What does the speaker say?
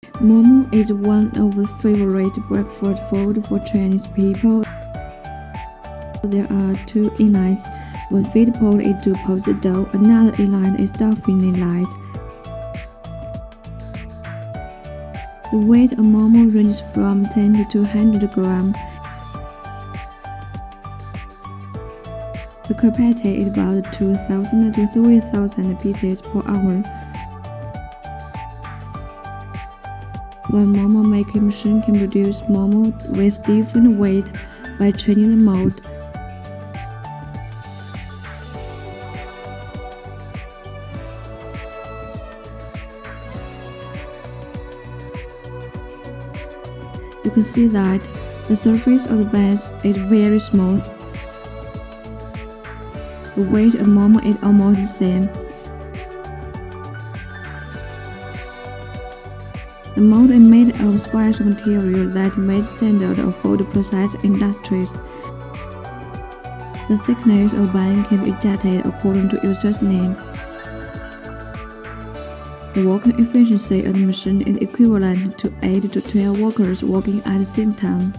Momo is one of the favorite breakfast food for Chinese people. There are two inlets. One feed pot is to poach the dough, another inlet is stuffing inlet. The weight of momo ranges from 10 to 200 grams. The capacity is about 2,000 to 3,000 pieces per hour. One momo making machine can produce momo with different weight by changing the mold. You can see that the surface of the buns is very smooth. The weight of momo is almost the same. The mold is made of special material that made standard of food process industries. The thickness of bun can be adjusted according to user's need. The working efficiency of the machine is equivalent to 8 to 12 workers working at the same time.